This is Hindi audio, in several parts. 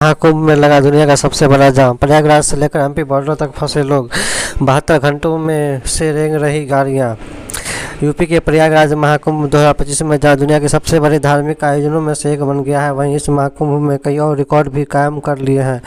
महाकुंभ में लगा दुनिया का सबसे बड़ा जाम। प्रयागराज से लेकर एमपी बॉर्डर तक फंसे लोग। 72 घंटों में से रेंग रही गाड़ियां। यूपी के प्रयागराज महाकुंभ 2025 में जहां दुनिया के सबसे बड़े धार्मिक आयोजनों में से एक बन गया है, वहीं इस महाकुंभ में कई और रिकॉर्ड भी कायम कर लिए हैं।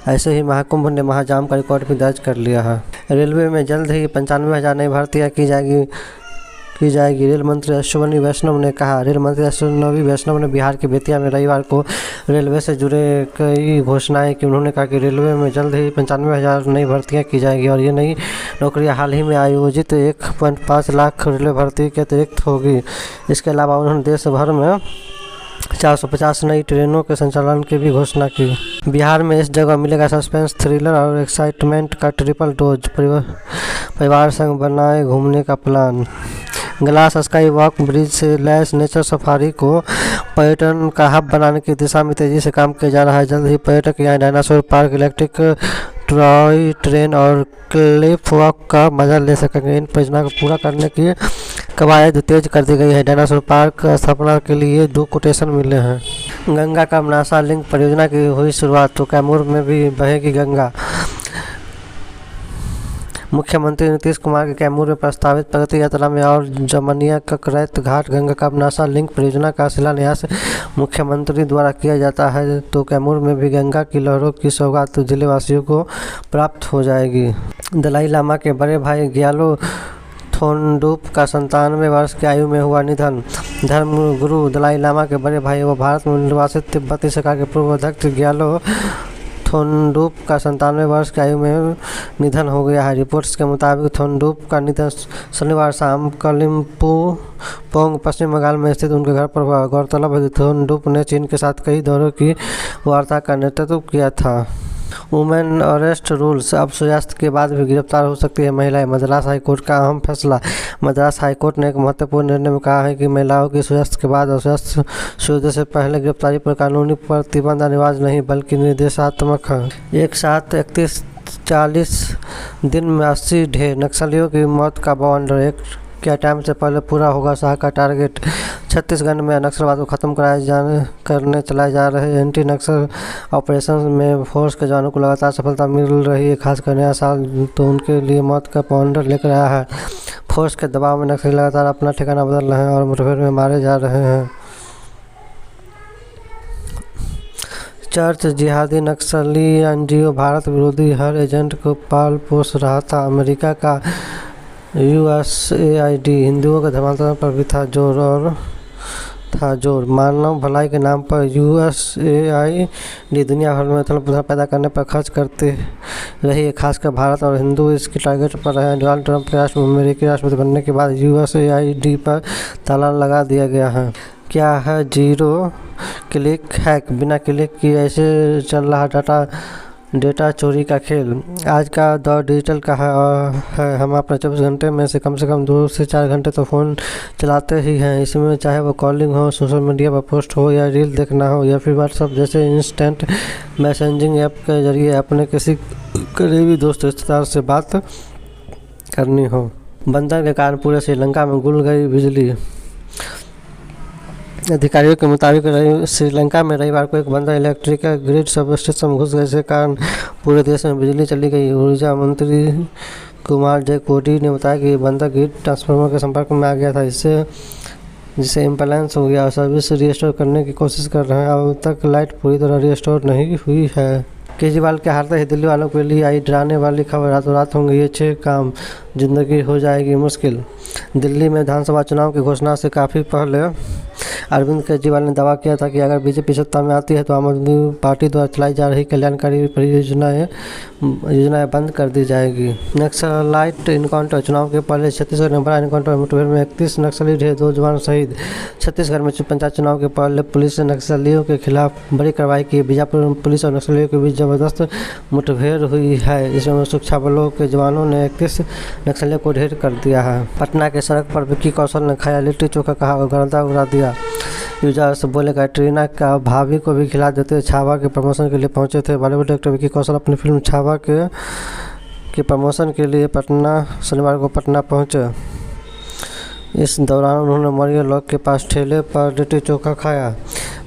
ऐसे ही महाकुंभ ने महाजाम का रिकॉर्ड भी दर्ज कर लिया है। रेलवे में जल्द ही 95,000 नई भर्तियाँ की जाएगी। रेल मंत्री अश्विनी वैष्णव ने कहा। रेल मंत्री अश्विनी वैष्णव ने बिहार के बेतिया में रविवार को रेलवे से जुड़े कई घोषणाएं की। उन्होंने कहा कि रेलवे में जल्द ही 95,000 नई भर्तियां की जाएगी और ये नई नौकरियां हाल ही में आयोजित 1.5 लाख रेलवे भर्ती के अतिरिक्त होगी। इसके अलावा उन्होंने देश भर में 450 नई ट्रेनों के संचालन की भी घोषणा की। बिहार में इस जगह मिलेगा सस्पेंस, थ्रिलर और एक्साइटमेंट का ट्रिपल डोज। परिवार संग बनाए घूमने का plan. Glass sky walk bridge से लैस नेचर सफारी को पर्यटन का हब बनाने की दिशा में तेजी से काम किया जा रहा है। जल्द ही पर्यटक यहाँ dinosaur park, electric toy train और क्लिफ वॉक का मजा ले सकेंगे। इन परियोजना को पूरा करने की कवायद तेज कर दी गई है। डायनासोर पार्क स्थापना के लिए 2 कोटेशन मिले हैं। गंगा का नासा लिंक परियोजना की हुई शुरुआत, तो कैमूर में भी बहेगी गंगा। मुख्यमंत्री नीतीश कुमार के कैमूर में प्रस्तावित प्रगति यात्रा में और जमनिया ककरैत घाट गंगा का नासा लिंक परियोजना का शिलान्यास मुख्यमंत्री द्वारा किया जाता है, तो कैमूर में भी गंगा की लहरों की सौगात जिले वासियों को प्राप्त हो जाएगी। दलाई लामा के बड़े भाई ग्यालो थोनडुप का 97 वर्ष की आयु में हुआ निधन। धर्मगुरु दलाई लामा के बड़े भाई व भारत में निर्वासित तिब्बती सरकार के पूर्व अध्यक्ष ग्यालो थोनडुप का 97 वर्ष की आयु में निधन हो गया है। रिपोर्ट्स के मुताबिक थोनडुप का निधन शनिवार शाम कालिम्पोंग, पश्चिम बंगाल में स्थित उनके घर पर हुआ। गौरतलब है कि थोनडुप ने चीन के साथ कई दौरों की वार्ता का नेतृत्व किया था। वुमेन अरेस्ट रूल्स, अब सूर्यास्त के बाद भी गिरफ्तार हो सकती है महिलाएं। मद्रास हाईकोर्ट का अहम फैसला। मद्रास हाईकोर्ट ने एक महत्वपूर्ण निर्णय में कहा है कि महिलाओं की सूर्यास्त के बाद और सूर्यास्त सूर्योदय से पहले गिरफ्तारी पर कानूनी प्रतिबंध अनिवार्य नहीं बल्कि निर्देशात्मक है। एक साथ 31-40 दिन में 80 ढेर नक्सलियों की मौत का बवंडर। एक क्या टाइम से पहले पूरा होगा शाह का टारगेट। छत्तीसगढ़ में नक्सलवाद को खत्म करने चलाए जा रहे एंटी नक्सल ऑपरेशन में फोर्स के जवानों को लगातार सफलता मिल रही है। खासकर नया साल तो उनके लिए मौत का बवंडर लेकर आया है। फोर्स के दबाव में नक्सली लगातार अपना ठिकाना बदल रहे हैं और मुठभेड़ में मारे जा रहे हैं। चर्च जिहादी नक्सली एनजीओ भारत विरोधी हर एजेंट को पाल पोस रहा था। अमेरिका का USAID हिंदुओं के धर्मांतरण पर भी था जोर। मानव भलाई के नाम पर USAID दुनिया भर में उथल पुथल पैदा करने पर खर्च करते रही है। खासकर भारत और हिंदू इसके टारगेट पर रहे। डोनाल्ड ट्रंप के अमेरिकी राष्ट्रपति बनने के बाद USAID पर ताला लगा दिया गया है। क्या है जीरो क्लिक हैक? बिना क्लिक किए ऐसे चल रहा डेटा चोरी का खेल। आज का दौर डिजिटल का है। हम अपने 24 घंटे में से कम 2 से 4 घंटे तो फ़ोन चलाते ही हैं। इसमें चाहे वो कॉलिंग हो, सोशल मीडिया पर पोस्ट हो या रील देखना हो या फिर व्हाट्सएप जैसे इंस्टेंट मैसेजिंग ऐप के जरिए अपने किसी करीबी दोस्त रिश्तेदार से बात करनी हो। बंदर के कारण पूरे श्रीलंका में गुल गई बिजली। अधिकारियों के मुताबिक श्रीलंका में रविवार को एक बंदर इलेक्ट्रिक ग्रिड सब स्टेशन में घुस गए, जिसके कारण पूरे देश में बिजली चली गई। ऊर्जा मंत्री कुमार जयकोडी ने बताया कि बंदर ग्रिड ट्रांसफार्मर के संपर्क में आ गया था, जिससे इम्बैलेंस हो गया और सर्विस रिस्टोर करने की कोशिश कर रहे हैं। अब तक लाइट पूरी तरह रिस्टोर नहीं हुई है। केजरीवाल के हारते ही दिल्ली वालों के लिए आई डराने वाली खबर। रातों रात होंगे ये 6 काम, जिंदगी हो जाएगी मुश्किल। दिल्ली में विधानसभा चुनाव की घोषणा से काफ़ी पहले अरविंद केजरीवाल ने दावा किया था कि अगर बीजेपी सत्ता में आती है तो आम आदमी पार्टी द्वारा चलाई जा रही कल्याणकारी योजनाएं बंद कर दी जाएगी। Naxalite encounter. चुनाव के पहले छत्तीसगढ़ में बड़ा इनकाउंटर। मुठभेड़ में 31 नक्सली ढेर, 2 जवान शहीद। छत्तीसगढ़ में पंचायत चुनाव के पहले पुलिस ने नक्सलियों के खिलाफ बड़ी कार्रवाई की। बीजापुर पुलिस और नक्सलियों के बीच जबरदस्त मुठभेड़ हुई है। इसमें सुरक्षा बलों के जवानों ने 31 नक्सलियों को ढेर कर दिया है। पटना के सड़क पर विक्की कौशल ने खाया लिट्टी चोखा, कहा और गर्दा उड़ा दिया। यूजर से बोले कैटरीना का भाभी को भी खिला देते। छावा के प्रमोशन के लिए पहुंचे थे। बॉलीवुड एक्टर विक्की कौशल अपनी फिल्म छावा के प्रमोशन के लिए शनिवार को पटना पहुंचे। इस दौरान उन्होंने मौर्य लॉक के पास ठेले पर लिट्टी चोखा खाया।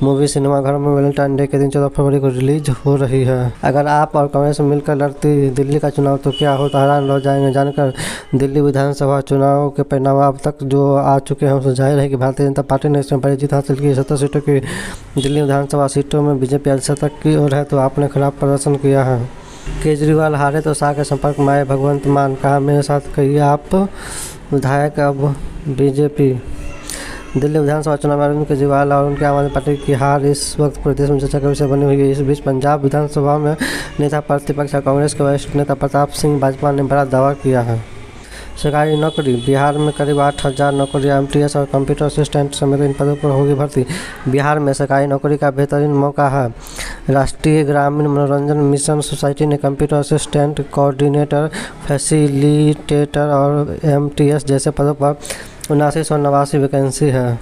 मूवी सिनेमाघरों में वैलेंटाइन डे के दिन 14 फरवरी को रिलीज हो रही है। अगर आप और कांग्रेस मिलकर लड़ती दिल्ली का चुनाव तो क्या हो, हैरान रह जाएंगे जानकर। दिल्ली विधानसभा चुनाव के परिणाम अब तक जो आ चुके हैं उससे जाहिर है कि भारतीय जनता पार्टी ने इसमें बड़ी जीत हासिल की। 70 सीटों की दिल्ली विधानसभा सीटों में बीजेपी 68 की ओर है, तो आपने खराब प्रदर्शन किया है। केजरीवाल हारे तो शाह के संपर्क में आए भगवंत मान, कहा मेरे साथ कहिए आप विधायक अब बीजेपी। दिल्ली विधानसभा चुनाव में अरविंद केजरीवाल और उनके आम आदमी पार्टी की हार इस वक्त प्रदेश में चर्चा का विषय बनी हुई है। इस बीच पंजाब विधानसभा में नेता प्रतिपक्ष कांग्रेस के वरिष्ठ नेता प्रताप सिंह बाजवा ने बड़ा दावा किया है। सरकारी नौकरी, बिहार में करीब 8,000 नौकरियां एमटीएस और कंप्यूटर असिस्टेंट समेत इन पदों पर होगी भर्ती। बिहार में सरकारी नौकरी का बेहतरीन मौका है। राष्ट्रीय ग्रामीण मनोरंजन मिशन सोसाइटी ने कंप्यूटर असिस्टेंट, कोऑर्डिनेटर, फैसिलिटेटर और एमटीएस जैसे पदों पर 7989 वैकेंसी है।